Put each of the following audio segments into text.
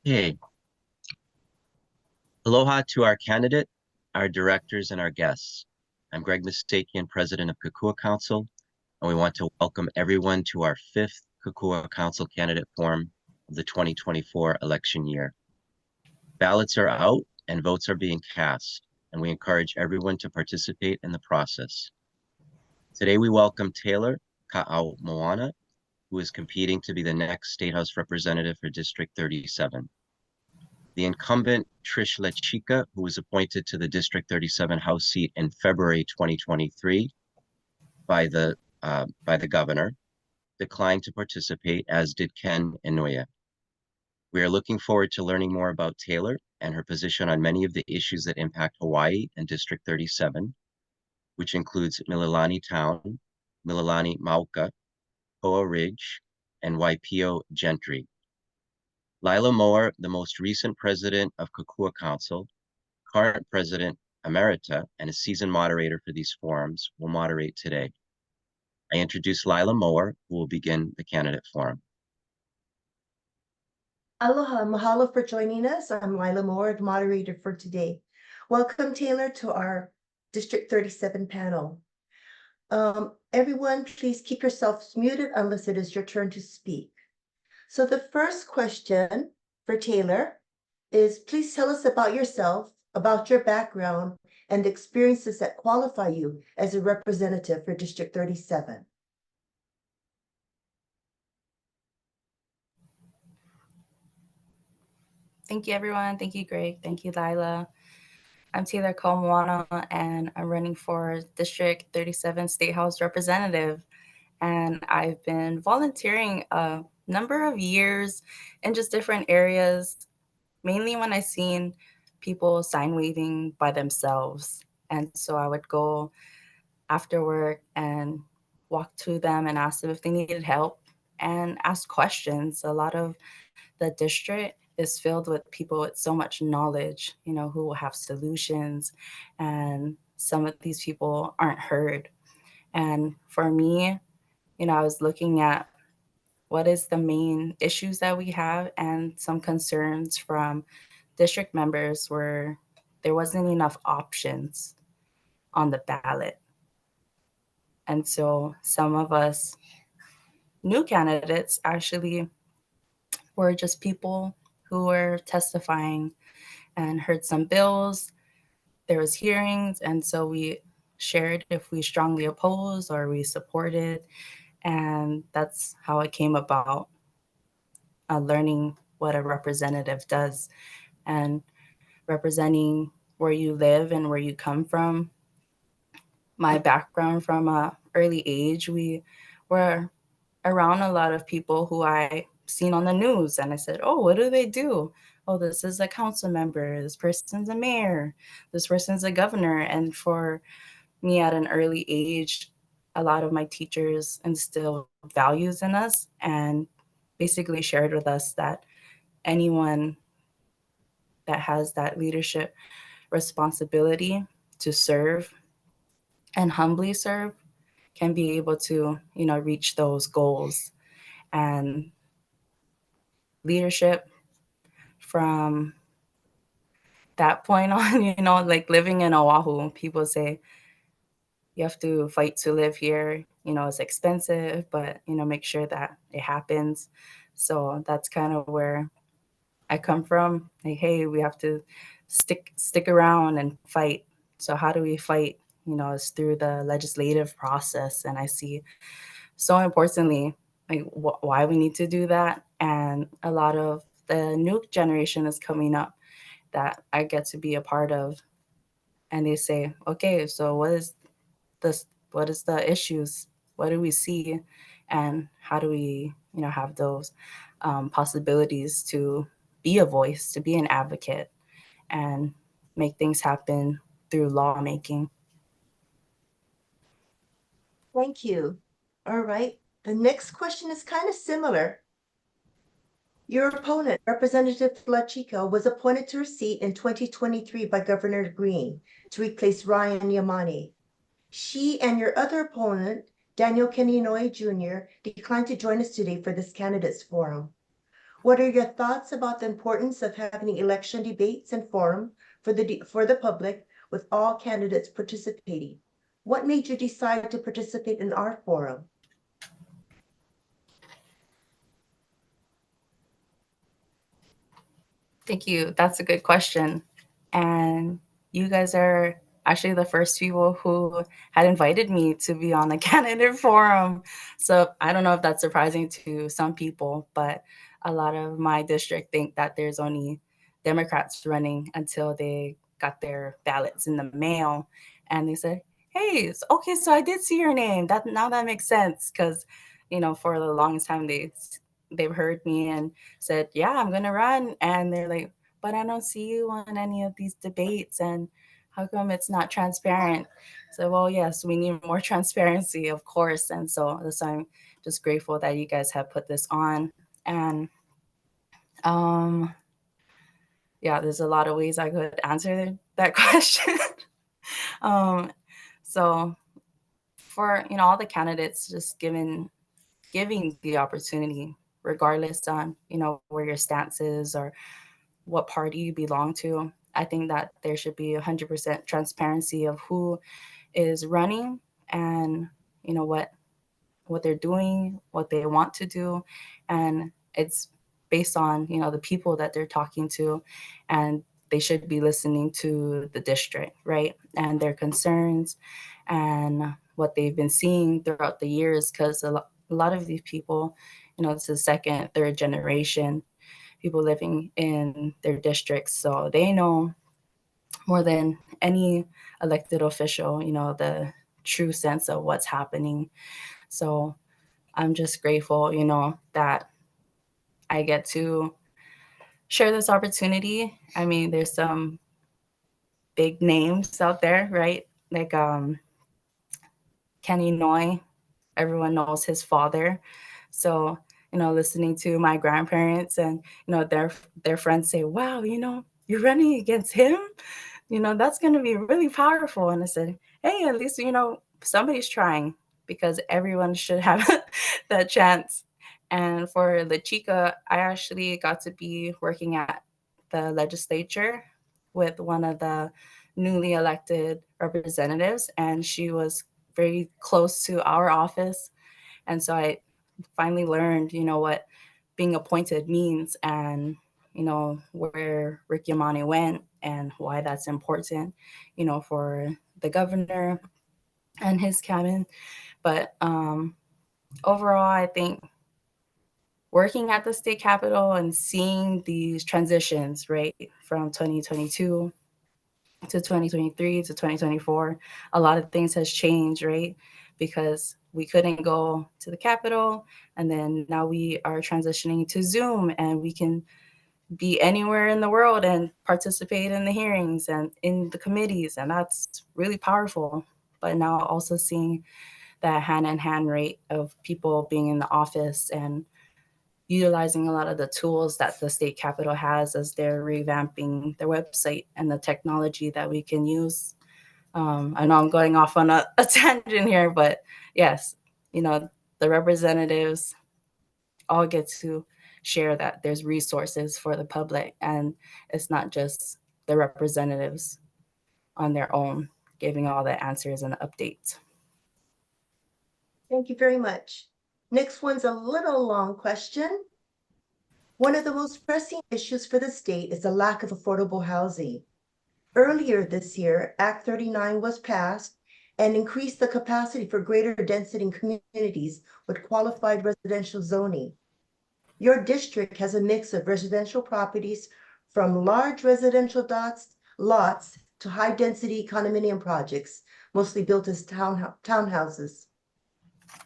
Okay. Aloha to our candidate, our directors, and our guests. I'm Greg Misakian, president of Kokua Council, and we want to welcome everyone to our 5th Kokua Council Candidate Forum of the 2024 election year. Ballots are out and votes are being cast, and we encourage everyone to participate in the process. Today we welcome Taylor Kaaumoana, who is competing to be the next State House representative for District 37. The incumbent Trish Chica, who was appointed to the District 37 House seat in February 2023 by the governor, declined to participate, as did Ken Inouye. We are looking forward to learning more about Taylor and her position on many of the issues that impact Hawaii and District 37, which includes Mililani Town, Mililani Mauka, Koa Ridge, and Waipio Gentry. Lila Moore, the most recent president of Kokua Council, current president emerita, and a seasoned moderator for these forums, will moderate today. I introduce Lila Moore, who will begin the candidate forum. Aloha, mahalo for joining us. I'm Lila Moore, the moderator for today. Welcome, Taylor, to our District 37 panel. Everyone, please keep yourselves muted unless it is your turn to speak. So the first question for Taylor is, please tell us about yourself, about your background, and the experiences that qualify you as a representative for District 37. Thank you, everyone. Thank you, Greg. Thank you, Lila. I'm Taylor Kaaumoana, and I'm running for District 37 State House Representative. And I've been volunteering a number of years in just different areas, mainly when I've seen people sign waving by themselves. And so I would go after work and walk to them and ask them if they needed help and ask questions. A lot of the district is filled with people with so much knowledge, who will have solutions, and some of these people aren't heard. And for me, I was looking at what is the main issues that we have, and some concerns from district members were there wasn't enough options on the ballot. And so some of us new candidates actually were just people who were testifying and heard some bills. There was hearings, and so we shared if we strongly oppose or we supported, and that's how it came about, learning what a representative does and representing where you live and where you come from. My background from an early age, we were around a lot of people who I seen on the news, and I said, oh, what do they do? Oh, this is a council member, this person's a mayor, this person's a governor. And for me at an early age, a lot of my teachers instilled values in us and basically shared with us that anyone that has that leadership responsibility to serve and humbly serve can be able to, reach those goals. And leadership from that point on, like living in Oahu, people say you have to fight to live here. It's expensive, but, make sure that it happens. So that's kind of where I come from. Like, hey, we have to stick around and fight. So how do we fight? It's through the legislative process. And I see so importantly, like why we need to do that. And a lot of the new generation is coming up that I get to be a part of. And they say, okay, so what is the issues? What do we see? And how do we, have those possibilities to be a voice, to be an advocate, and make things happen through lawmaking? Thank you. All right. The next question is kind of similar. Your opponent, Representative Chica, was appointed to her seat in 2023 by Governor Green to replace Ryan Yamane. She and your other opponent, Ken Inouye Jr., declined to join us today for this candidates forum. What are your thoughts about the importance of having election debates and forum for the public with all candidates participating? What made you decide to participate in our forum? Thank you. That's a good question. And you guys are actually the first people who had invited me to be on the candidate forum. So I don't know if that's surprising to some people, but a lot of my district think that there's only Democrats running until they got their ballots in the mail. And they said, hey, okay, so I did see your name. That makes sense. Because, for the longest time, they've heard me and said, yeah, I'm going to run. And they're like, but I don't see you on any of these debates. And how come it's not transparent? So, well, yes, we need more transparency, of course. And so that's why I'm just grateful that you guys have put this on. And yeah, there's a lot of ways I could answer that question. So for, all the candidates, just giving the opportunity, regardless on, where your stance is or what party you belong to. I think that there should be 100% transparency of who is running and, what they're doing, what they want to do. And it's based on, the people that they're talking to, and they should be listening to the district, right? And their concerns and what they've been seeing throughout the years, because a lot of these people, it's the second, third generation people living in their districts. So they know more than any elected official, the true sense of what's happening. So I'm just grateful, that I get to share this opportunity. I mean, there's some big names out there, right? Like Ken Inouye, everyone knows his father. So, listening to my grandparents and, their friends say, wow, you're running against him? That's going to be really powerful. And I said, hey, at least, somebody's trying, because everyone should have that chance. And for the Chica, I actually got to be working at the legislature with one of the newly elected representatives, and she was very close to our office. And so I finally learned, what being appointed means, and, where Rick Yamane went and why that's important, for the governor and his cabinet. But overall, I think working at the state capitol and seeing these transitions, right, from 2022 to 2023 to 2024, a lot of things has changed, right? Because we couldn't go to the Capitol, and then now we are transitioning to Zoom, and we can be anywhere in the world and participate in the hearings and in the committees, and that's really powerful. But now also seeing that hand-in-hand rate of people being in the office and utilizing a lot of the tools that the state capitol has as they're revamping their website and the technology that we can use. I know I'm going off on a tangent here, but yes, the representatives all get to share that there's resources for the public, and it's not just the representatives on their own giving all the answers and updates. Thank you very much. Next one's a little long question. One of the most pressing issues for the state is the lack of affordable housing. Earlier this year, Act 39 was passed and increased the capacity for greater density in communities with qualified residential zoning. Your district has a mix of residential properties from large residential lots to high-density condominium projects, mostly built as townhouses.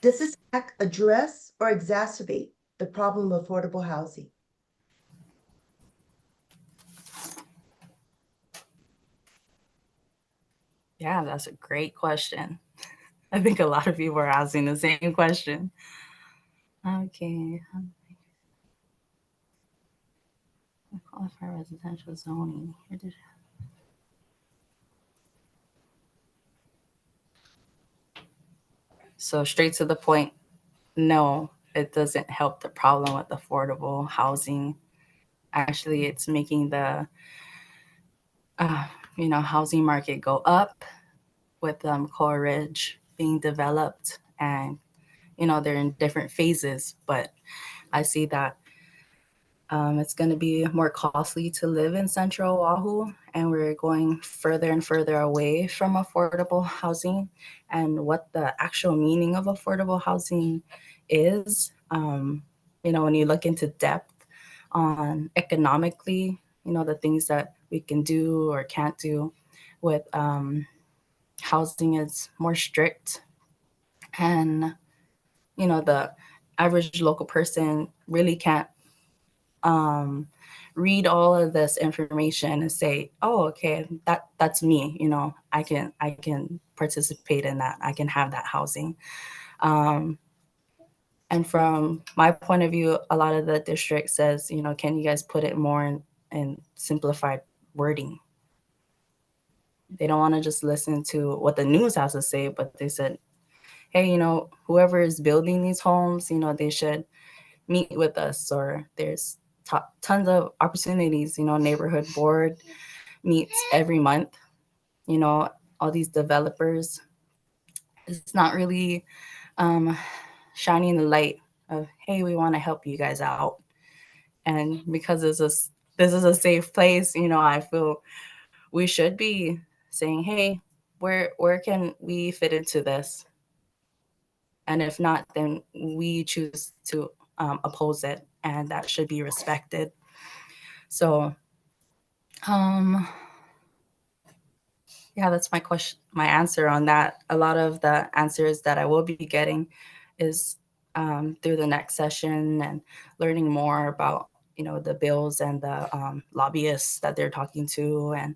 Does this act address or exacerbate the problem of affordable housing? Yeah, that's a great question. I think a lot of people are asking the same question. Okay. Qualify residential zoning. So straight to the point, no. it doesn't help the problem with affordable housing. Actually, it's making the housing market go up with Koa Ridge being developed, and they're in different phases. But I see that it's going to be more costly to live in Central Oahu, and we're going further and further away from affordable housing. And what the actual meaning of affordable housing is, when you look into depth on economically, the things that we can do or can't do with housing is more strict. And, the average local person really can't read all of this information and say, oh, okay, that's me, I can participate in that, I can have that housing. And from my point of view, a lot of the district says, can you guys put it more in simplified wording? They don't want to just listen to what the news has to say, but they said, hey, whoever is building these homes, they should meet with us, or there's tons of opportunities. Neighborhood board meets every month. All these developers, it's not really shining the light of, hey, we want to help you guys out. And because this is a safe place, I feel we should be saying, hey, where can we fit into this? And if not, then we choose to oppose it, and that should be respected. So, yeah, that's my answer on that. A lot of the answers that I will be getting is through the next session, and learning more about the bills and the lobbyists that they're talking to, and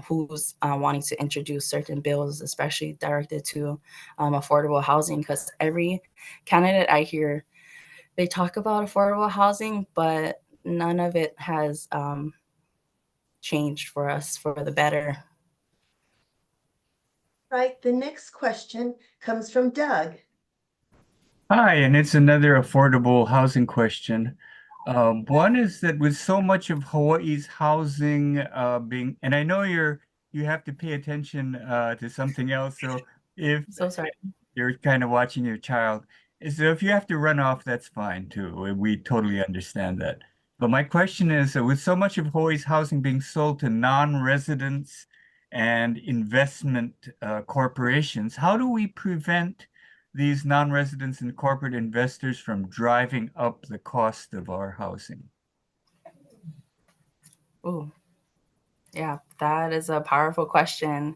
who's wanting to introduce certain bills, especially directed to affordable housing. Because every candidate I hear, they talk about affordable housing, but none of it has changed for us for the better. Right, the next question comes from Doug. Hi, and it's another affordable housing question. One is that with so much of Hawaii's housing being, and I know you have to pay attention to something else, so if So sorry. you're kind of watching your child, so if you have to run off, that's fine too. We totally understand that. But my question is, with so much of Hawaii's housing being sold to non-residents and investment corporations, how do we prevent these non-residents and corporate investors from driving up the cost of our housing? Ooh, yeah, that is a powerful question.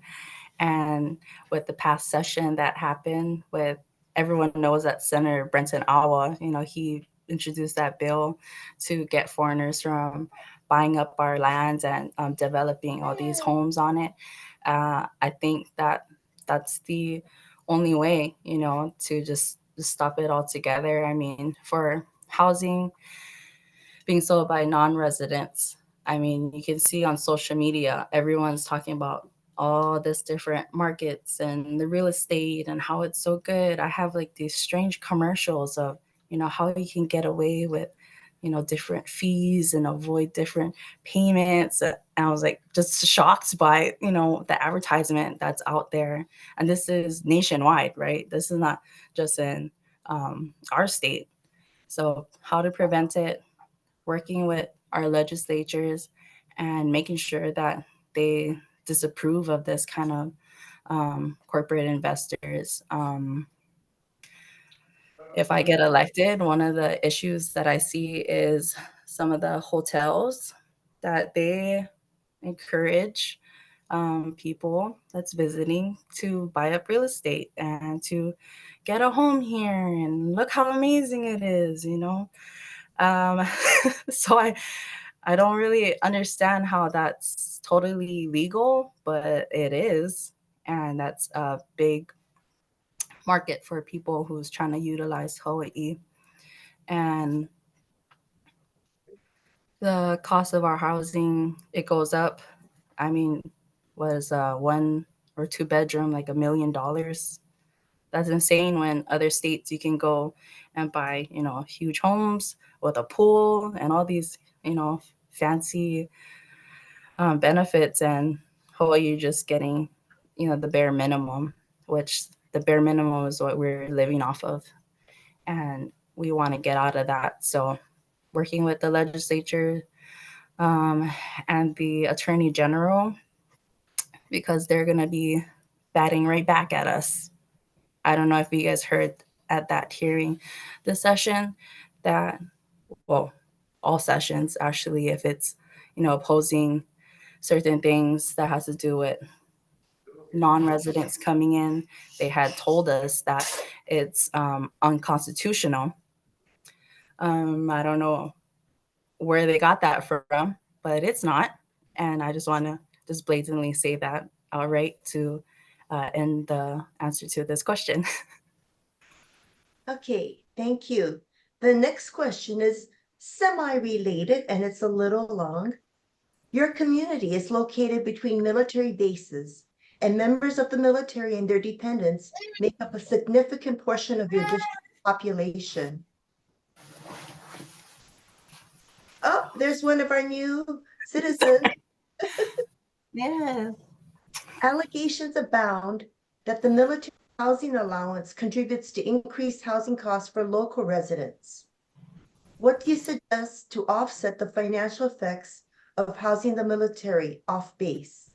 And with the past session that happened with, everyone knows that Senator Brenton Awa, he introduced that bill to get foreigners from buying up our lands and developing all these homes on it. I think that's the only way, to just stop it altogether. I mean, for housing being sold by non-residents, I mean, you can see on social media, everyone's talking about all this different markets and the real estate and how it's so good. I have like these strange commercials of, how you can get away with, different fees and avoid different payments. And I was like, just shocked by, the advertisement that's out there. And this is nationwide, right? This is not just in our state. So how to prevent it, working with our legislatures and making sure that they disapprove of this kind of corporate investors. If I get elected, one of the issues that I see is some of the hotels that they encourage people that's visiting to buy up real estate and to get a home here and look how amazing it is, So I don't really understand how that's totally legal, but it is. And that's a big market for people who's trying to utilize Hawaii. And the cost of our housing, it goes up. I mean, was 1 or 2 bedroom like $1 million? That's insane when other states you can go and buy, huge homes with a pool and all these, fancy benefits, and Hawaii, you're just getting, the bare minimum, which the bare minimum is what we're living off of. And we want to get out of that. So working with the legislature and the attorney general, because they're going to be batting right back at us. I don't know if you guys heard at that hearing this session that, well, all sessions actually, if it's, opposing certain things that has to do with non-residents coming in, they had told us that it's unconstitutional. I don't know where they got that from, but it's not. And I just want to just blatantly say that outright to end the answer to this question. Okay, thank you. The next question is semi-related and it's a little long. Your community is located between military bases, and members of the military and their dependents make up a significant portion of your district population. Oh, there's one of our new citizens. Yeah. Allegations abound that the military housing allowance contributes to increased housing costs for local residents. What do you suggest to offset the financial effects of housing the military off base?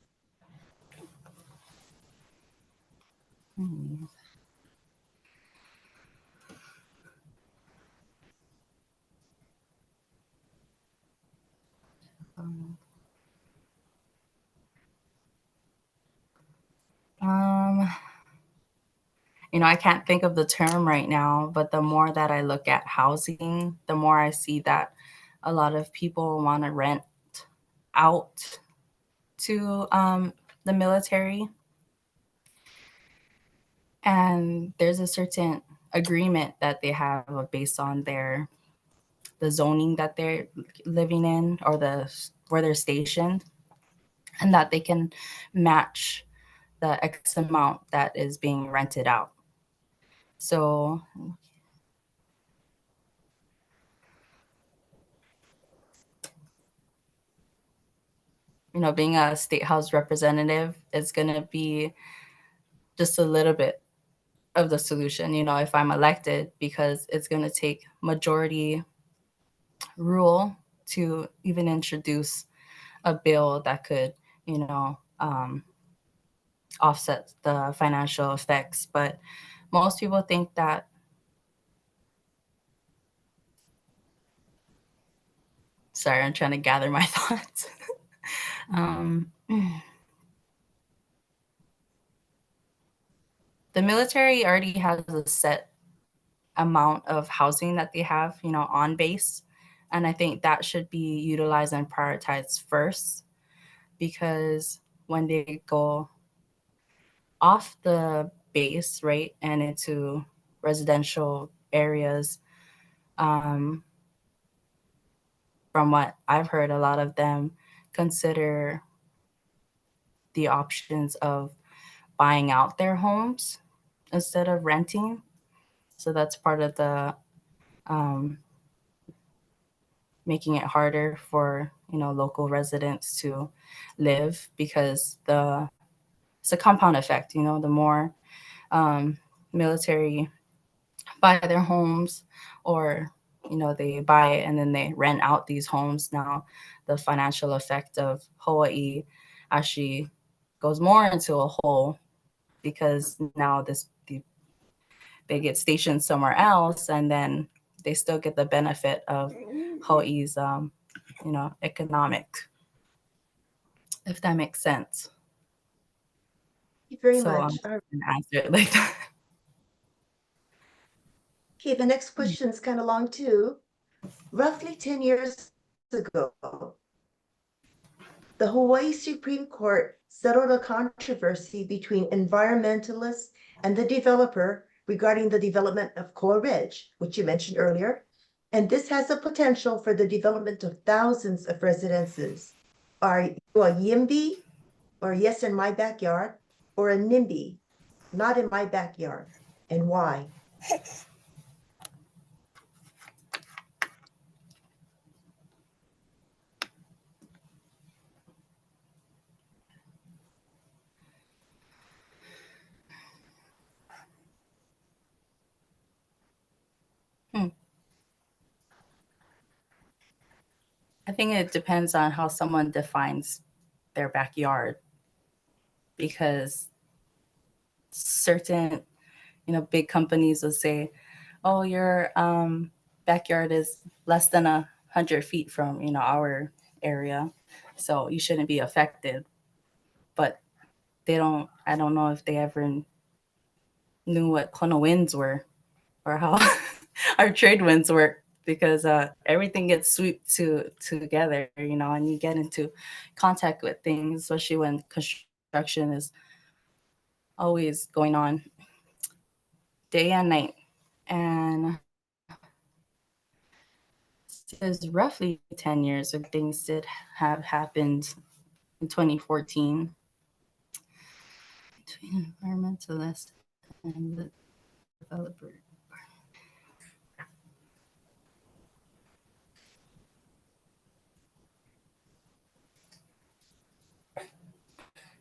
I can't think of the term right now, but the more that I look at housing, the more I see that a lot of people want to rent out to the military. And there's a certain agreement that they have based on the zoning that they're living in, or where they're stationed, and that they can match the X amount that is being rented out. So being a state house representative is going to be just a little bit of the solution, if I'm elected, because it's going to take majority rule to even introduce a bill that could, offset the financial effects. But most people think that sorry, I'm trying to gather my thoughts. The military already has a set amount of housing that they have, on base. And I think that should be utilized and prioritized first, because when they go off the base, right, and into residential areas, from what I've heard, a lot of them consider the options of buying out their homes instead of renting. So that's part of the making it harder for local residents to live, because it's a compound effect. The more military buy their homes, or they buy it and then they rent out these homes, now the financial effect of Hawaii actually goes more into a hole, because now they get stationed somewhere else, and then they still get the benefit of Hawaii's economic, if that makes sense. Thank you very So much. I'm going to answer it like that. Okay, the next question is kind of long too. Roughly 10 years ago, the Hawaii Supreme Court settled a controversy between environmentalists and the developer regarding the development of Koa Ridge, which you mentioned earlier. And this has a potential for the development of thousands of residences. Are you a YIMBY, or yes in my backyard, or a NIMBY, not in my backyard? and why? I think it depends on how someone defines their backyard, because certain, big companies will say, oh, your backyard is less than 100 feet from, our area, so you shouldn't be affected. But I don't know if they ever knew what Kona winds were or how our trade winds work, because everything gets swept together, and you get into contact with things, especially when construction is always going on day and night. And it's roughly 10 years of things that have happened in 2014 between environmentalists and the developer.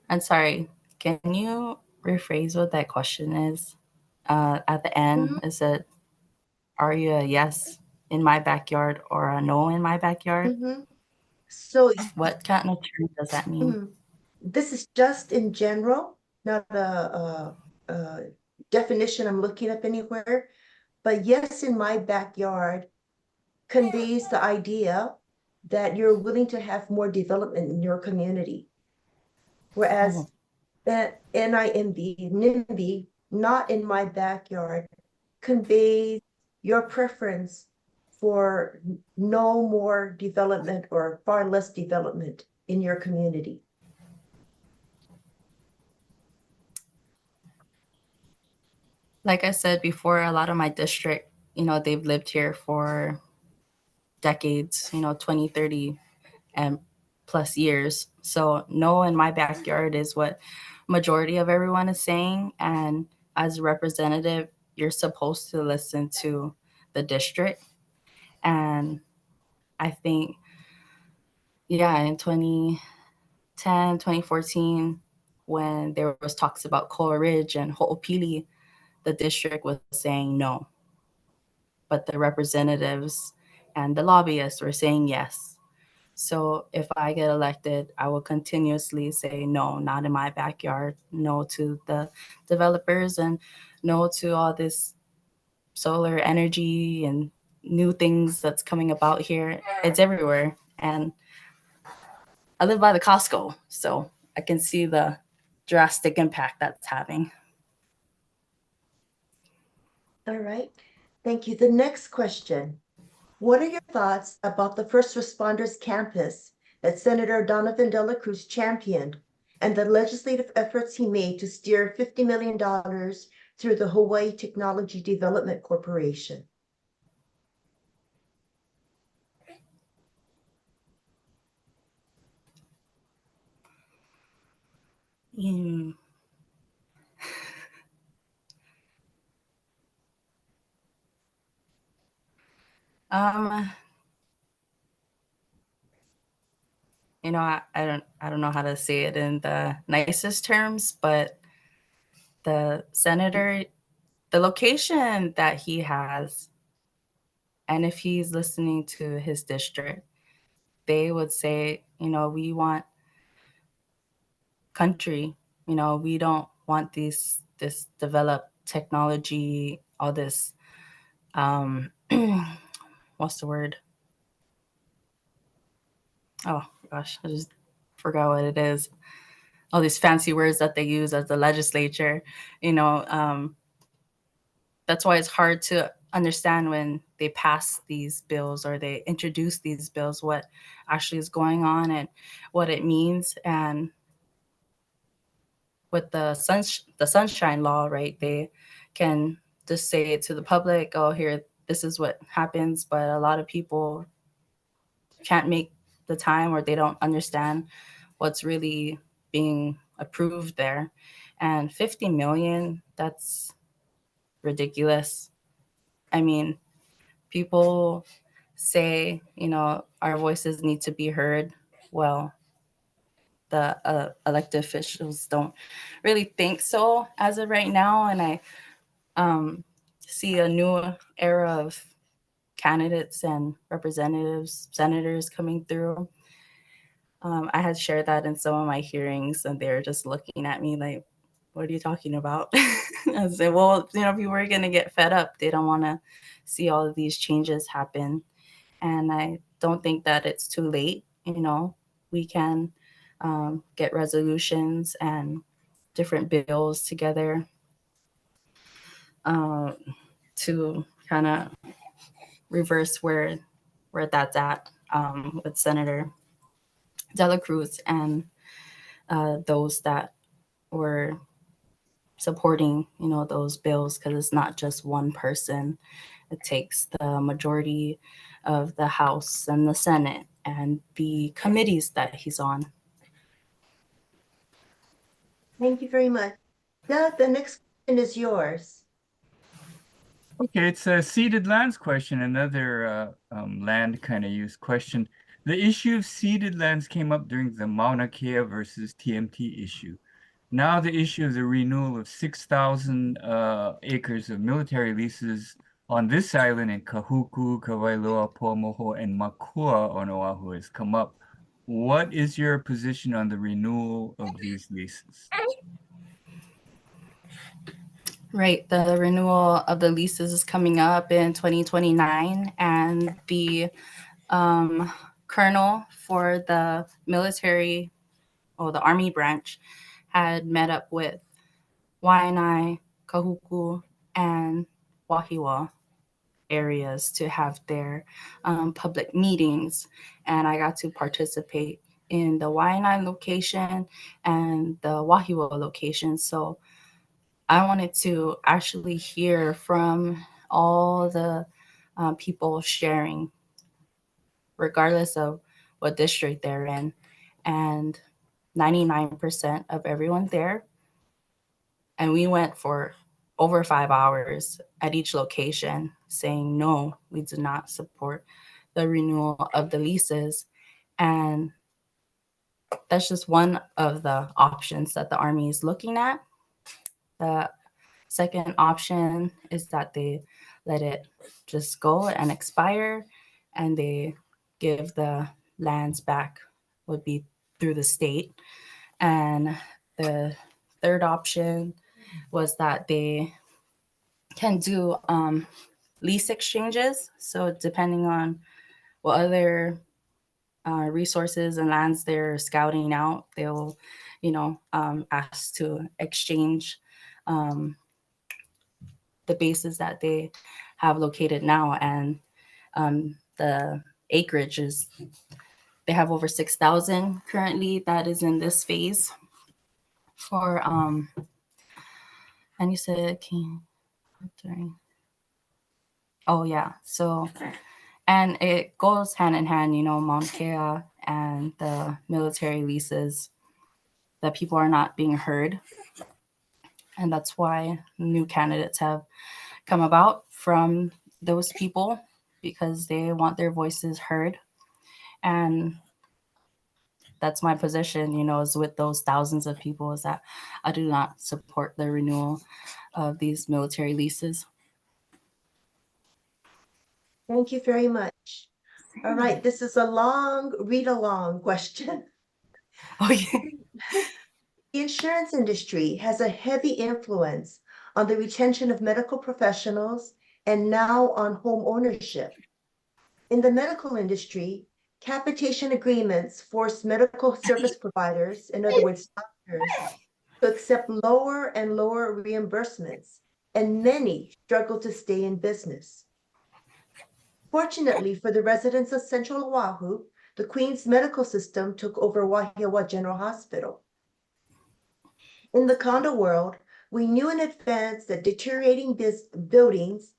I'm sorry, can you rephrase what that question is? At the end, is it, are you a yes in my backyard or a no in my backyard? So What kind of term does that mean? this is just in general, not a definition I'm looking up anywhere. But yes, in my backyard conveys the idea that you're willing to have more development in your community. Whereas that NIMB, NIMBY, not in my backyard, conveys your preference for no more development or far less development in your community. Like I said before, a lot of my district, they've lived here for decades, 20, 30 and plus years. So no in my backyard is what majority of everyone is saying. And as a representative, you're supposed to listen to the district. And I think, in 2010, 2014, when there was talks about Koa Ridge and Ho'opili, the district was saying no. But the representatives and the lobbyists were saying yes. So if I get elected, I will continuously say no, not in my backyard, no to the developers, and no to all this solar energy and new things that's coming about here. It's everywhere. And I live by the Costco, so I can see the drastic impact that's having. All right. Thank you. The next question. What are your thoughts about the First Responders Campus that Senator Donovan Dela Cruz championed and the legislative efforts he made to steer $50 million through the Hawaii Technology Development Corporation? I don't know how to say it in the nicest terms, but the senator, the location that he has, and if he's listening to his district, they would say, we want country, we don't want this developed technology, all this, what's the word? Oh gosh, I just forgot what it is. All these fancy words that they use as the legislature, that's why it's hard to understand when they pass these bills or they introduce these bills, what actually is going on and what it means. And with the sunshine law, right, they can just say it to the public, oh, here, this is what happens. But a lot of people can't make the time, or they don't understand what's really being approved there. And 50 million, that's ridiculous. I mean, people say, our voices need to be heard. Well, the elected officials don't really think so as of right now. And I see a new era of candidates and representatives, senators coming through. I had shared that in some of my hearings, and they're just looking at me like, what are you talking about? I said, well, people are going to get fed up. They don't want to see all of these changes happen. And I don't think that it's too late. We can get resolutions and different bills together to kind of reverse where that's at with Senator Dela Cruz and those that were supporting, those bills, because it's not just one person. It takes the majority of the House and the Senate and the committees that he's on. Thank you very much. Doug, the next question is yours. Okay, it's a ceded lands question, another land kind of use question. The issue of ceded lands came up during the Mauna Kea versus TMT issue. Now the issue of the renewal of 6,000 acres of military leases on this island in Kahuku, Kawailoa-Poamoho, and Makua on Oahu has come up. What is your position on the renewal of these leases? Right, the renewal of the leases is coming up in 2029, and the colonel for the military or the Army branch had met up with Waianae, Kahuku, and Wahiawa areas to have their public meetings. And I got to participate in the Waianae location and the Wahiawa location. So I wanted to actually hear from all the people sharing, regardless of what district they're in. And 99% of everyone there. And we went for over 5 hours at each location saying, no, we do not support the renewal of the leases. And that's just one of the options that the Army is looking at. The second option is that they let it just go and expire, and they give the lands back, would be through the state. And the third option was that they can do lease exchanges. So depending on what other resources and lands they're scouting out, they'll, ask to exchange the bases that they have located now. And the acreage is, they have over 6,000 currently that is in this phase for, and you said, oh yeah, so, and it goes hand in hand, Mauna Kea and the military leases, that people are not being heard. And that's why new candidates have come about from those people, because they want their voices heard. And that's my position, is with those thousands of people, is that I do not support the renewal of these military leases. Thank you very much. All right, this is a long read-along question. Okay. The insurance industry has a heavy influence on the retention of medical professionals and now on home ownership. In the medical industry, capitation agreements force medical service providers, in other words, doctors, to accept lower and lower reimbursements, and many struggle to stay in business. Fortunately for the residents of Central Oahu, the Queen's medical system took over Wahiawa General Hospital. In the condo world, we knew in advance that deteriorating buildings,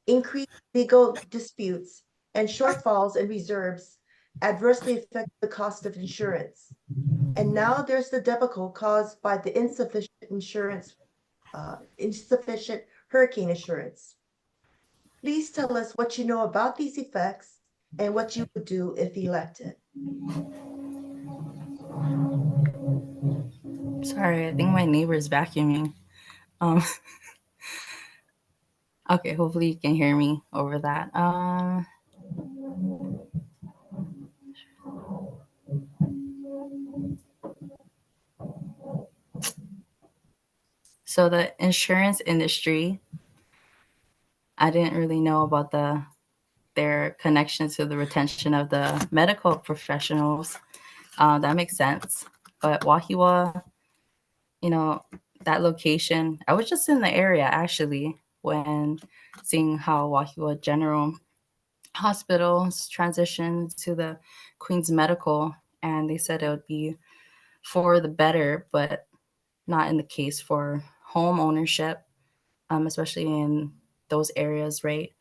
increased legal disputes, and shortfalls in reserves adversely affect the cost of insurance. And now there's the debacle caused by the insufficient hurricane insurance. Please tell us what you know about these effects and what you would do if elected. Sorry, I think my neighbor's vacuuming. Okay, hopefully you can hear me over that. So the insurance industry, I didn't really know about their connection to the retention of the medical professionals. That makes sense. But Wahiawa, that location, I was just in the area actually when seeing how Wahiawa General Hospitals transitioned to the Queen's Medical, and they said it would be for the better, but not in the case for home ownership, especially in those areas, right?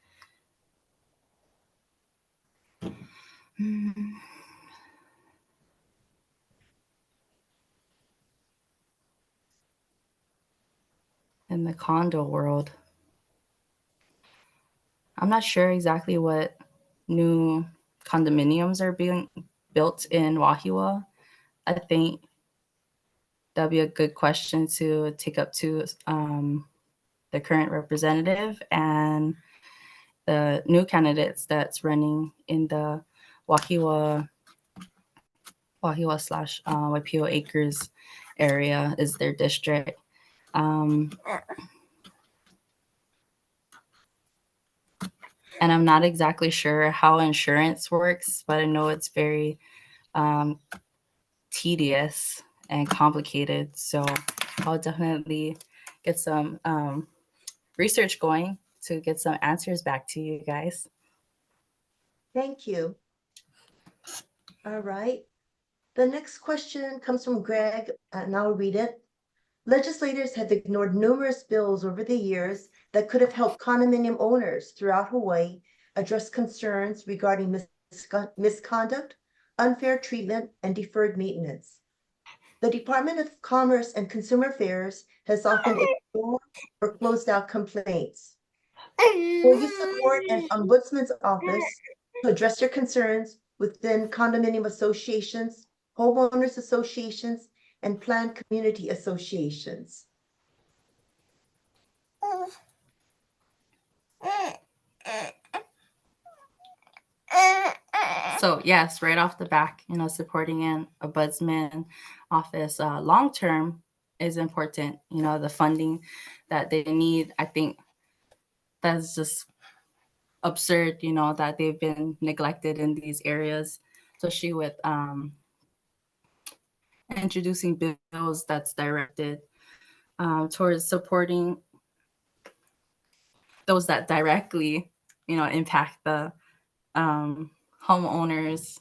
In the condo world, I'm not sure exactly what new condominiums are being built in Wahiawa. I think that'd be a good question to take up to the current representative and the new candidates that's running in the Wahiawa slash Waipio Acres area is their district. And I'm not exactly sure how insurance works, but I know it's very tedious and complicated. So I'll definitely get some research going to get some answers back to you guys. Thank you. All right. The next question comes from Greg, and I'll read it. Legislators have ignored numerous bills over the years that could have helped condominium owners throughout Hawaii address concerns regarding misconduct, unfair treatment, and deferred maintenance. The Department of Commerce and Consumer Affairs has often ignored or closed out complaints. Will you support an ombudsman's office to address your concerns within condominium associations, homeowners associations, and planned community associations? So yes, right off the back, supporting an ombudsman office long term is important. The funding that they need, I think that's just absurd, that they've been neglected in these areas, especially with introducing bills that's directed towards supporting those that directly, impact the homeowners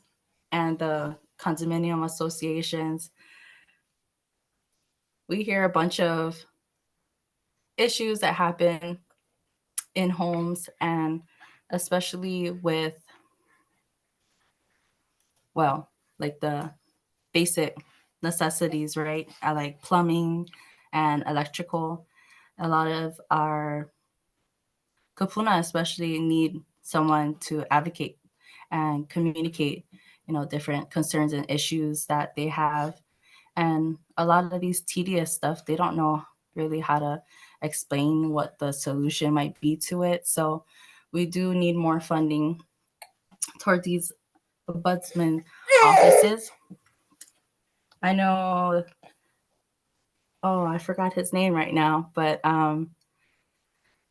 and the condominium associations. We hear a bunch of issues that happen in homes, and especially with, like the basic necessities, right? Like plumbing and electrical. A lot of our kupuna especially need someone to advocate and communicate, different concerns and issues that they have. And a lot of these tedious stuff, they don't know really how to explain what the solution might be to it. So we do need more funding toward these ombudsman offices. I know, I forgot his name right now, but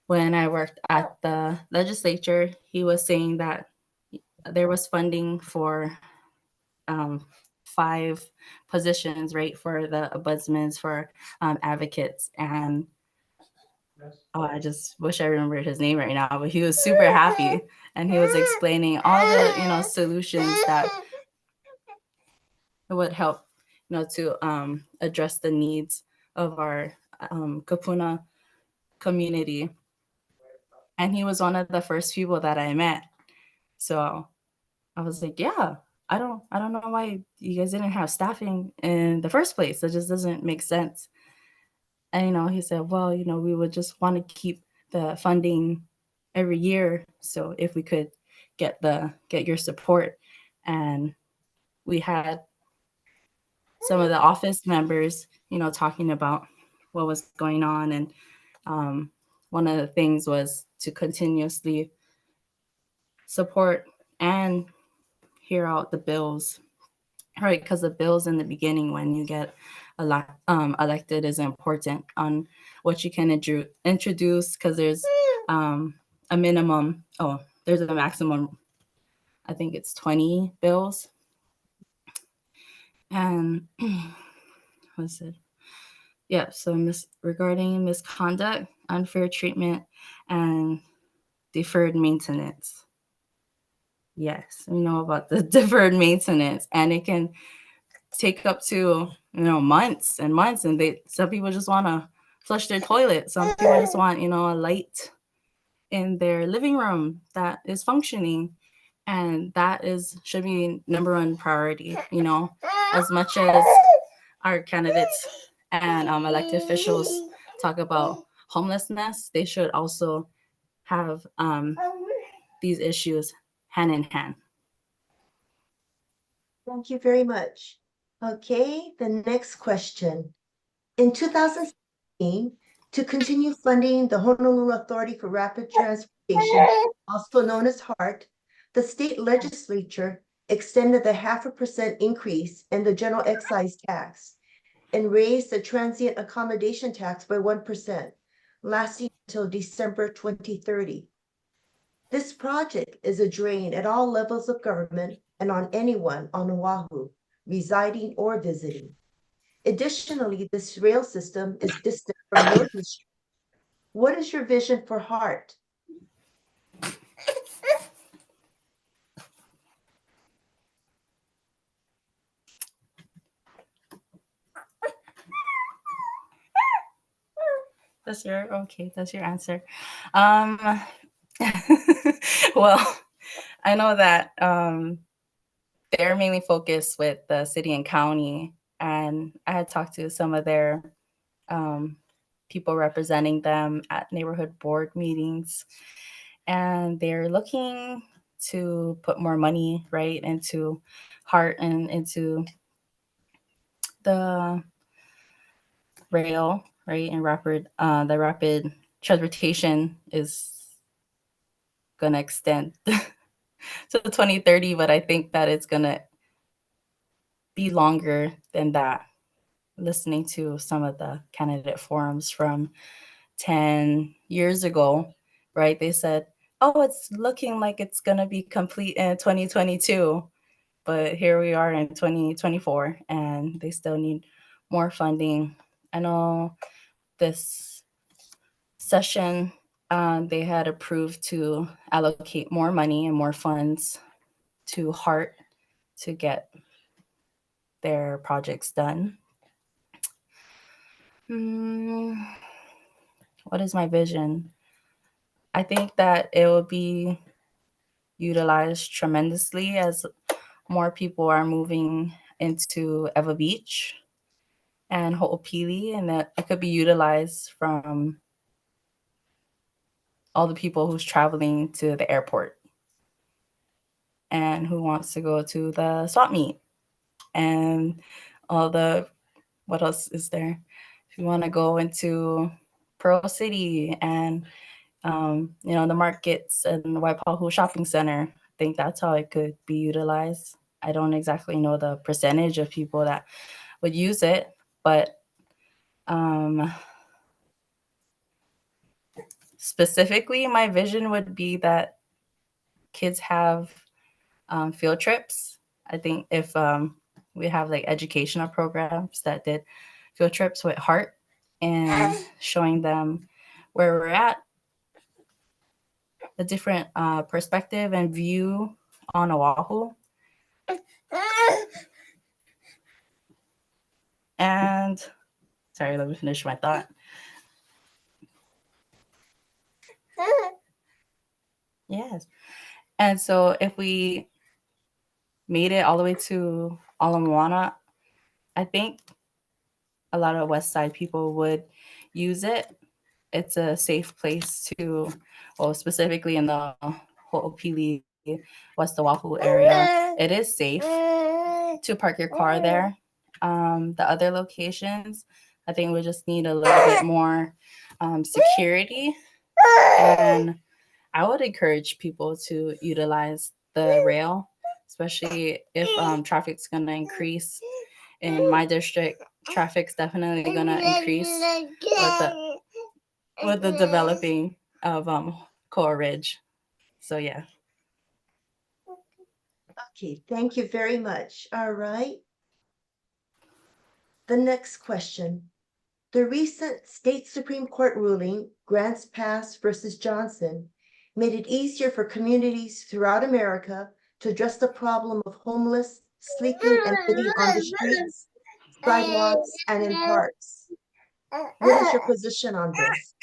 when I worked at the legislature, he was saying that there was funding for 5 positions, right, for the ombudsmans, for advocates. And I just wish I remembered his name right now, but he was super happy, and he was explaining all the solutions that would help to address the needs of our kupuna community. And he was one of the first people that I met. So I was like, yeah, I don't know why you guys didn't have staffing in the first place. It just doesn't make sense. And he said, well, we would just want to keep the funding every year. So if we could get your support. And we had some of the office members, talking about what was going on. And one of the things was to continuously support and hear out the bills, right? Because the bills in the beginning, when you get elected, is important on what you can introduce, because there's a minimum. Oh, there's a maximum. I think it's 20 bills. And what's it? Yeah, so regarding misconduct, unfair treatment, and deferred maintenance. Yes, we know about the deferred maintenance, and it can take up to months and months. And some people just want to flush their toilet. Some people just want a light in their living room that is functioning, and that should be number one priority. As much as our candidates and elected officials talk about homelessness, they should also have these issues hand in hand. Thank you very much. Okay, the next question. In 2016, to continue funding the Honolulu Authority for Rapid Transportation, also known as HART, the state legislature extended the 0.5% increase in the general excise tax and raised the transient accommodation tax by 1%, lasting until December 2030. This project is a drain at all levels of government and on anyone on Oahu, residing or visiting. Additionally, this rail system is distant from your district. What is your vision for HART? That's your answer. Well, I know that they're mainly focused with the city and county, and I had talked to some of their people representing them at neighborhood board meetings, and they're looking to put more money right into HART and into the rail, right? And the rapid transportation is going to extend to 2030, but I think that it's going to be longer than that. Listening to some of the candidate forums from 10 years ago, right? They said, oh, it's looking like it's going to be complete in 2022, but here we are in 2024, and they still need more funding. I know this session, they had approved to allocate more money and more funds to HART to get their projects done. What is my vision? I think that it will be utilized tremendously as more people are moving into Ewa Beach and Ho'opili, and that it could be utilized from all the people who's traveling to the airport and who wants to go to the swap meet and what else is there? If you want to go into Pearl City and the markets and the Waipahu Shopping Center, I think that's how it could be utilized. I don't exactly know the percentage of people that would use it, but specifically, my vision would be that kids have field trips. I think if we have like educational programs that did field trips with HART and showing them where we're at, a different perspective and view on Oahu. And sorry, let me finish my thought. Yes. And so if we made it all the way to Ala Moana, I think a lot of West Side people would use it it's a safe place to, well, specifically in the Ho'opili, West Oahu area, it is safe to park your car there. The other locations, I think we just need a little bit more security. And I would encourage people to utilize the rail, especially if traffic's going to increase. In my district, traffic's definitely going to increase with the developing of Koa Ridge. So yeah. Okay, thank you very much. All right. The next question. The recent state Supreme Court ruling, Grants Pass versus Johnson, made it easier for communities throughout America to address the problem of homeless, sleeping and living on the streets, sidewalks, and in parks. What is your position on this?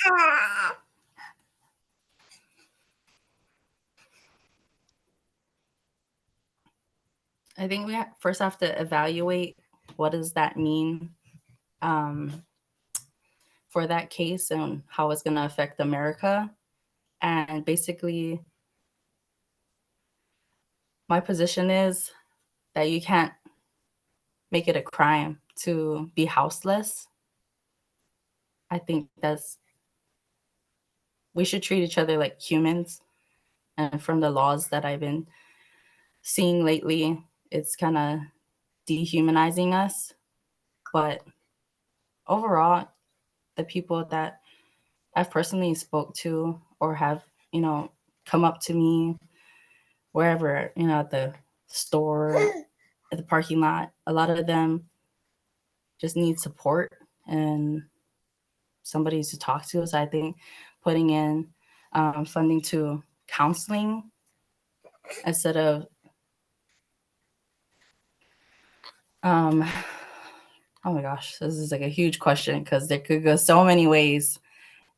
I think we first have to evaluate what does that mean for that case and how it's going to affect America. And basically, my position is that you can't make it a crime to be houseless. I think we should treat each other like humans. And from the laws that I've been seeing lately, it's kind of dehumanizing us. But overall, the people that I've personally spoke to or have, come up to me wherever, at the store, at the parking lot, a lot of them just need support and somebody to talk to. So I think putting in funding to counseling instead of oh my gosh, this is like a huge question because there could go so many ways.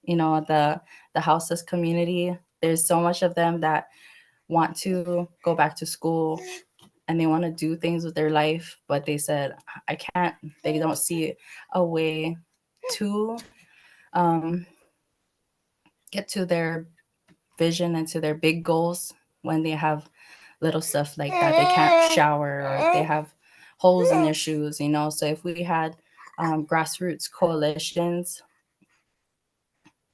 The houseless community, there's so much of them that want to go back to school and they want to do things with their life, but they said, I can't. They don't see a way to get to their vision and to their big goals when they have little stuff like that. They can't shower or they have holes in their shoes, So if we had grassroots coalitions,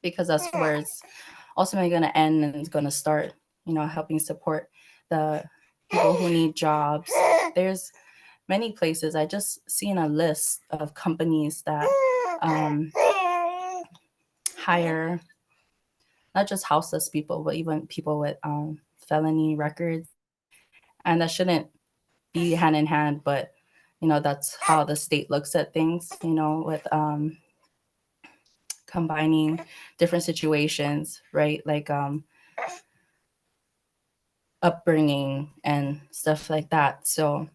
because that's where it's ultimately going to end and it's going to start, helping support the people who need jobs. There's many places. I just seen a list of companies that hire not just houseless people, but even people with felony records. And that shouldn't be hand in hand, but that's how the state looks at things, with combining different situations, right? Like upbringing and stuff like that. So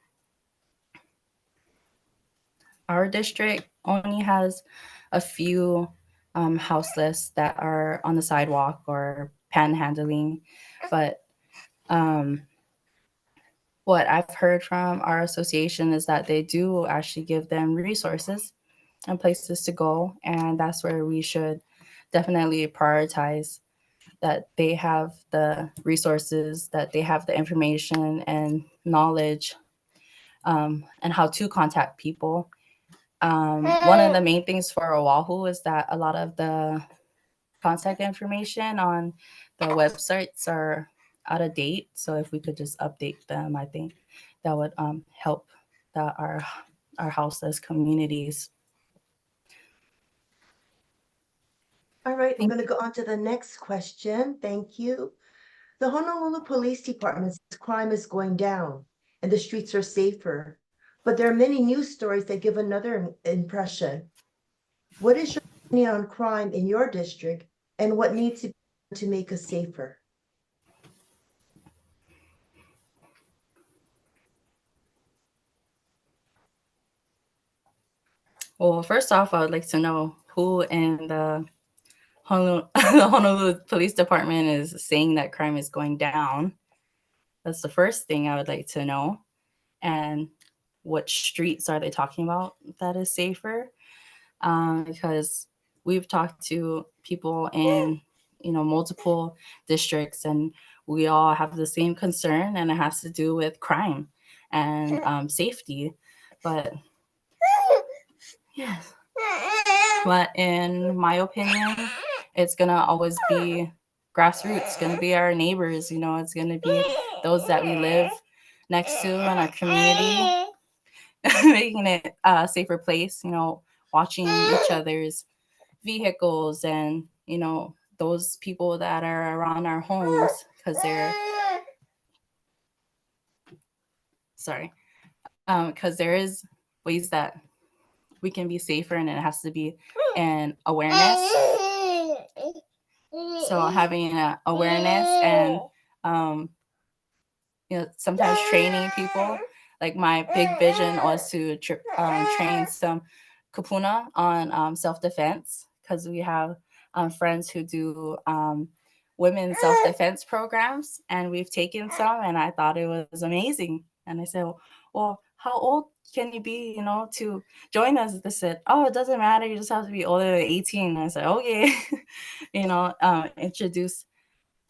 our district only has a few houseless that are on the sidewalk or panhandling, but what I've heard from our association is that they do actually give them resources and places to go. And that's where we should definitely prioritize that they have the resources, that they have the information and knowledge and how to contact people. One of the main things for Oahu is that a lot of the contact information on the websites are out of date. So if we could just update them, I think that would help our houseless communities. All right, I'm going to go on to the next question. Thank you. The Honolulu Police Department says crime is going down and the streets are safer, but there are many news stories that give another impression. What is your opinion on crime in your district and what needs to be done to make us safer? Well, first off, I would like to know who in the Honolulu Police Department is saying that crime is going down. That's the first thing I would like to know. And what streets are they talking about that is safer? Because we've talked to people in, multiple districts, and we all have the same concern, and it has to do with crime and safety. But yes, but in my opinion, it's gonna always be grassroots. It's gonna be our neighbors. It's gonna be those that we live next to in our community, making it a safer place. Watching each other's vehicles and those people that are around our homes, because there is ways that we can be safer, and it has to be an awareness. So having an awareness and sometimes training people. Like my big vision was to train some kupuna on self-defense, because we have friends who do women's self-defense programs, and we've taken some, and I thought it was amazing. And I said, well, how old can you be, to join us? They said, oh, it doesn't matter. You just have to be older than 18. And I said, okay, introduce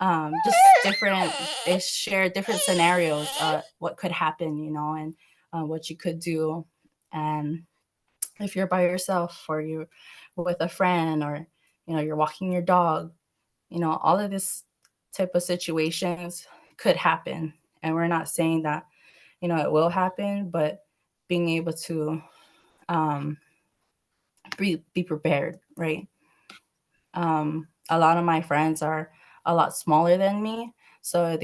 just different, they share different scenarios, what could happen, and what you could do. And if you're by yourself, or you're with a friend, or, you're walking your dog, all of this type of situations could happen. And we're not saying that, it will happen, but being able to be prepared, right? A lot of my friends are a lot smaller than me, so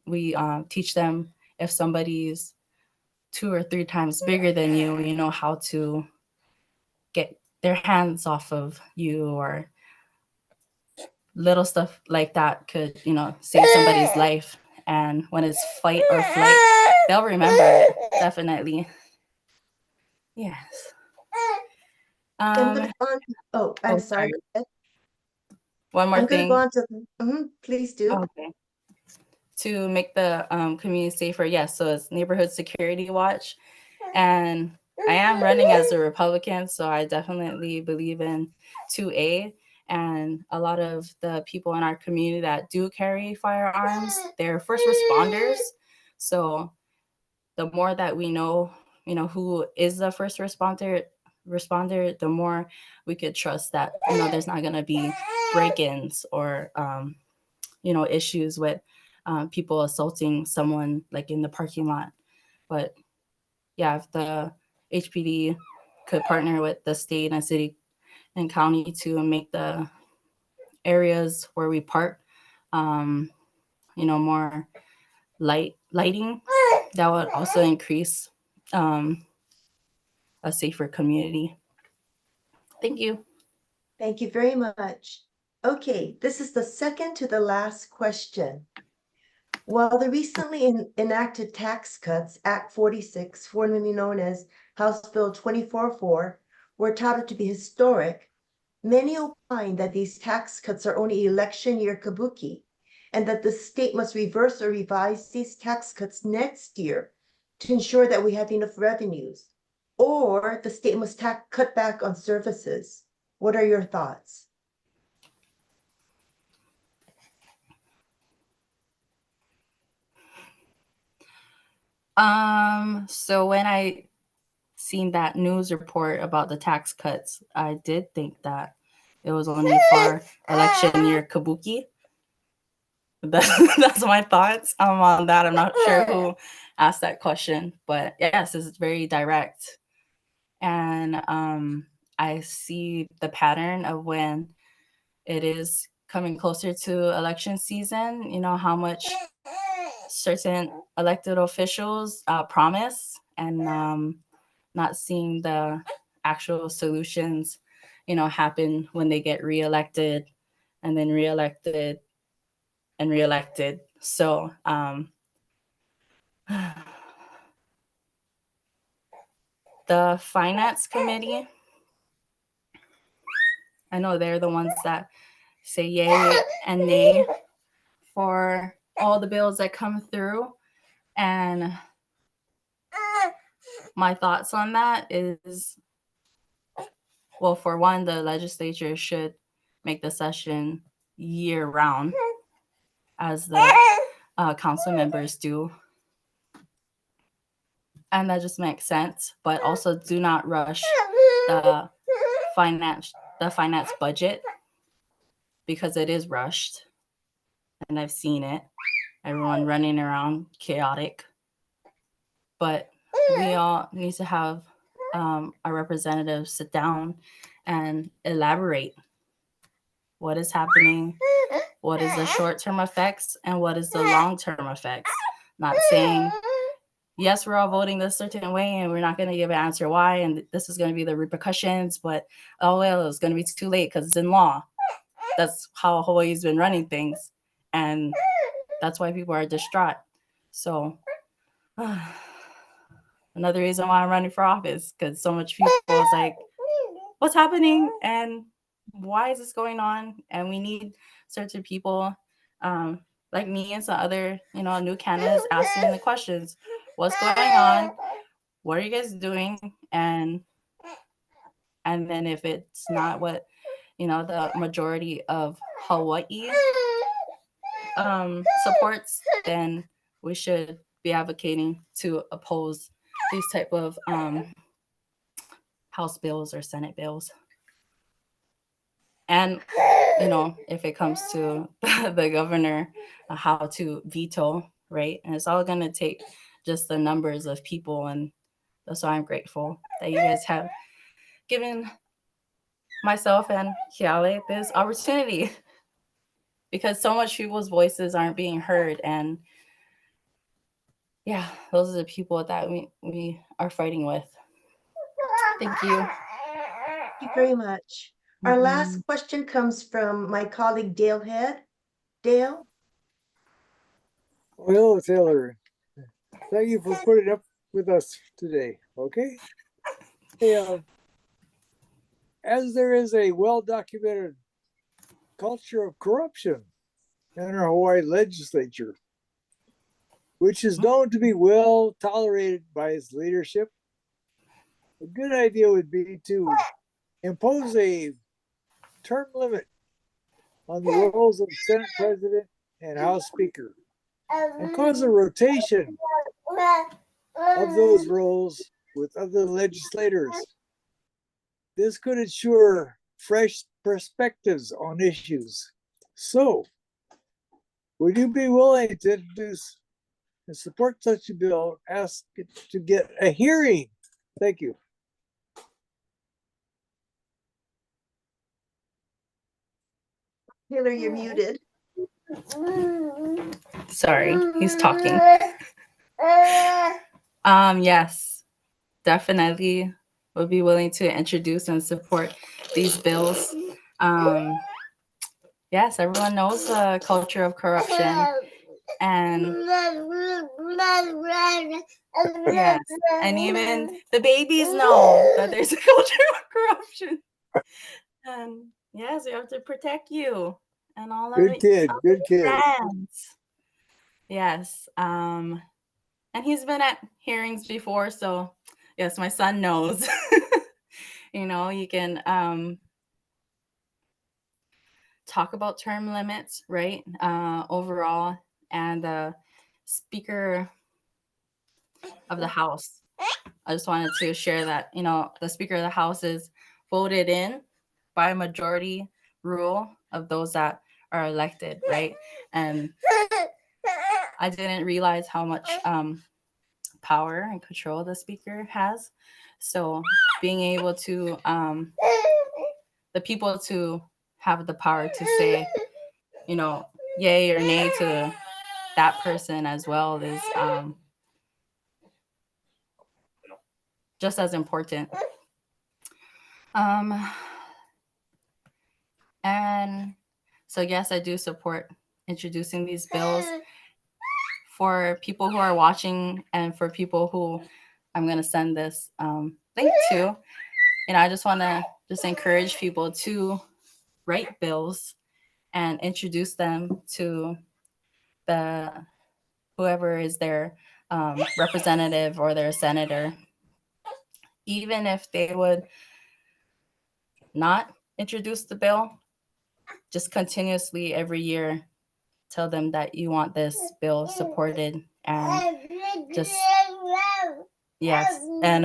we teach them, if somebody's 2 or 3 times bigger than you, how to get their hands off of you, or little stuff like that could, save somebody's life. And when it's fight or flight, they'll remember it, definitely. Yes. I'm sorry. One more thing. I'm going to go on to, please do. Okay. To make the community safer, yes. So it's Neighborhood Security Watch. And I am running as a Republican, so I definitely believe in 2A. And a lot of the people in our community that do carry firearms, they're first responders. So the more that we know, who is the first responder, the more we could trust that, there's not going to be break-ins or, issues with people assaulting someone like in the parking lot. But yeah, if the HPD could partner with the state and city and county to make the areas where we park, more lighting, that would also increase a safer community. Thank you. Thank you very much. Okay, this is the second to the last question. While the recently enacted tax cuts, Act 46, formerly known as House Bill 24-4, were touted to be historic, many opine that these tax cuts are only election year kabuki, and that the state must reverse or revise these tax cuts next year to ensure that we have enough revenues, or the state must cut back on services. What are your thoughts? So when I seen that news report about the tax cuts, I did think that it was only for election year kabuki. That's my thoughts on that. I'm not sure who asked that question, but yes, it's very direct. And I see the pattern of when it is coming closer to election season, how much certain elected officials promise, and not seeing the actual solutions, happen when they get reelected and then reelected and reelected. So the finance committee, I know they're the ones that say yay and nay for all the bills that come through. And my thoughts on that is well, for one, the legislature should make the session year round, as the council members do. And that just makes sense, but also do not rush the finance budget, because it is rushed. And I've seen it, everyone running around chaotic. But we all need to have our representatives sit down and elaborate what is happening, what is the short-term effects, and what is the long-term effects. Not saying, yes, we're all voting this certain way and we're not going to give an answer why, and this is going to be the repercussions, but oh well, it's going to be too late because it's in law. That's how Hawaii's been running things, and that's why people are distraught. So another reason why I'm running for office, because so much people is like, what's happening and why is this going on? And we need certain people like me and some other, new candidates asking the questions. What's going on? What are you guys doing? And then if it's not what, the majority of Hawaii supports, then we should be advocating to oppose these type of House bills or Senate bills. And, if it comes to the governor, how to veto, right? And it's all going to take just the numbers of people. And that's why I'm grateful that you guys have given myself and Keale this opportunity, because so much people's voices aren't being heard. And yeah, those are the people that we are fighting with. Thank you. Thank you very much. Our last question comes from my colleague Dale Head. Dale? Well, Taylor, thank you for putting up with us today, okay? Hey, as there is a well-documented culture of corruption in our Hawaii legislature, which is known to be well tolerated by its leadership, a good idea would be to impose a term limit on the roles of Senate President and House Speaker, and cause a rotation of those roles with other legislators. This could ensure fresh perspectives on issues. So, would you be willing to introduce and support such a bill, ask it to get a hearing? Thank you. Taylor, you're muted. Sorry, he's talking. Yes, definitely would be willing to introduce and support these bills. Yes, everyone knows the culture of corruption, and yes, and even the babies know that there's a culture of corruption. And yes, we have to protect you and all of Good it. kid, good kid. Friends. Yes. And he's been at hearings before, so yes, my son knows. You can talk about term limits, right? Overall, and the Speaker of the House. I just wanted to share that, the Speaker of the House is voted in by a majority rule of those that are elected, right? And I didn't realize how much power and control the Speaker has. So being able to, the people to have the power to say, yay or nay to that person as well is just as important. And so, yes, I do support introducing these bills for people who are watching and for people who I'm going to send this link to. I just want to encourage people to write bills and introduce them to whoever is their representative or their senator, even if they would not introduce the bill, just continuously every year tell them that you want this bill supported, and just yes, and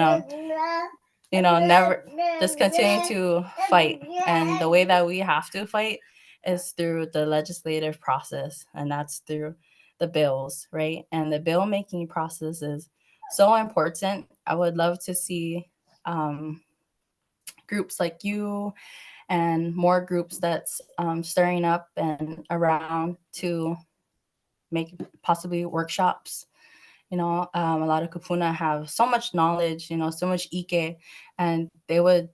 never just continue to fight. And the way that we have to fight is through the legislative process, and that's through the bills, right? And the bill making process is so important. I would love to see groups like you and more groups that's stirring up and around to make possibly workshops. A lot of kupuna have so much knowledge, so much ike, and they would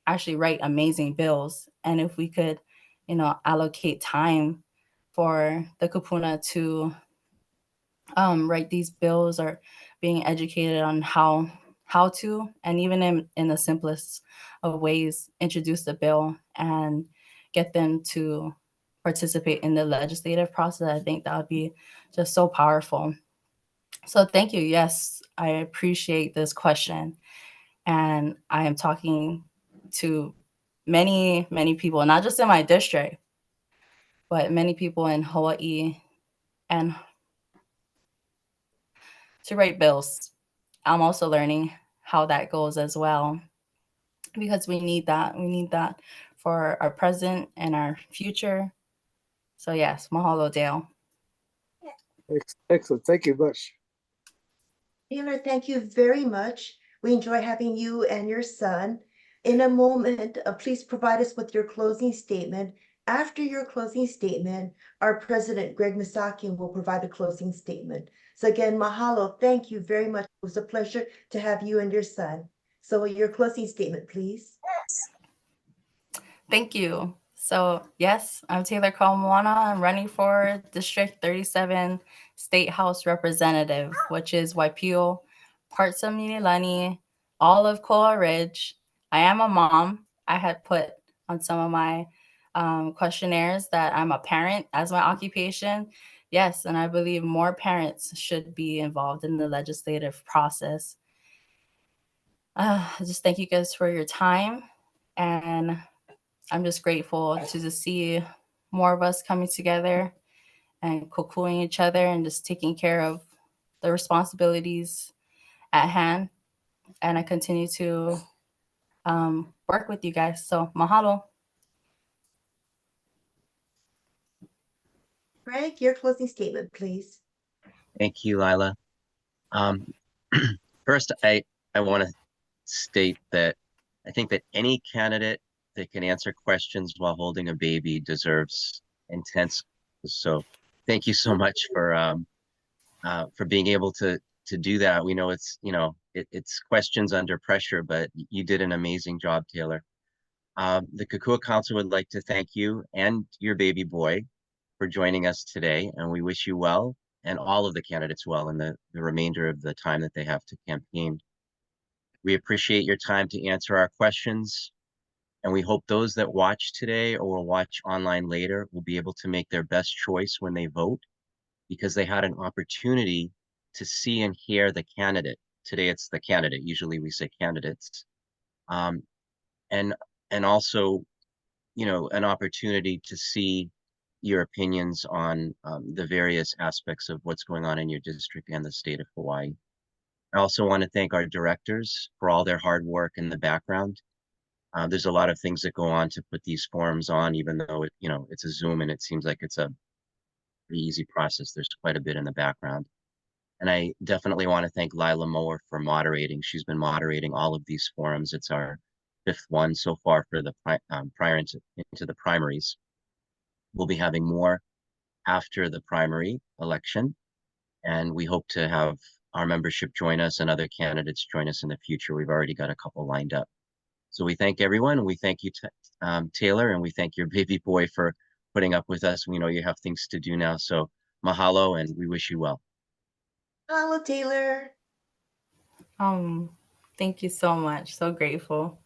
actually write amazing bills. And if we could, allocate time for the kupuna to write these bills, or being educated on how to, and even in the simplest of ways, introduce the bill and get them to participate in the legislative process, I think that would be just so powerful. So thank you. Yes, I appreciate this question. And I am talking to many, many people, not just in my district, but many people in Hawaii, and to write bills. I'm also learning how that goes as well, because we need that. We need that for our present and our future. So yes, mahalo, Dale. Excellent. Thank you much. Taylor, thank you very much. We enjoy having you and your son. In a moment, please provide us with your closing statement. After your closing statement, our president, Greg Misakian, will provide a closing statement. So again, mahalo. Thank you very much. It was a pleasure to have you and your son. So your closing statement, please. Thank you. So yes, I'm Taylor Kaaumoana. I'm running for District 37 State House Representative, which is Waipio, parts of Mililani, all of Koa Ridge. I am a mom. I had put on some of my questionnaires that I'm a parent as my occupation. Yes, and I believe more parents should be involved in the legislative process. Just thank you guys for your time, and I'm just grateful to just see more of us coming together and kokuing each other and just taking care of the responsibilities at hand. And I continue to work with you guys. So mahalo. Greg, your closing statement, please. Thank you, Lila. First, I want to state that I think that any candidate that can answer questions while holding a baby deserves intense. So thank you so much for being able to do that. We know it's questions under pressure, but you did an amazing job, Taylor. The Kokua Council would like to thank you and your baby boy for joining us today, and we wish you well and all of the candidates well in the remainder of the time that they have to campaign. We appreciate your time to answer our questions, and we hope those that watch today or will watch online later will be able to make their best choice when they vote, because they had an opportunity to see and hear the candidate. Today it's the candidate. Usually we say candidates. And also, an opportunity to see your opinions on the various aspects of what's going on in your district and the state of Hawaii. I also want to thank our directors for all their hard work in the background. There's a lot of things that go on to put these forums on, even though it's a Zoom and it seems like it's a pretty easy process. There's quite a bit in the background. And I definitely want to thank Lila Moore for moderating. She's been moderating all of these forums. It's our 5th one so far for the prior into the primaries. We'll be having more after the primary election, and we hope to have our membership join us and other candidates join us in the future. We've already got a couple lined up. So we thank everyone. We thank you, Taylor, and we thank your baby boy for putting up with us. We know you have things to do now, so mahalo, and we wish you well. Mahalo, Taylor. Thank you so much. So grateful.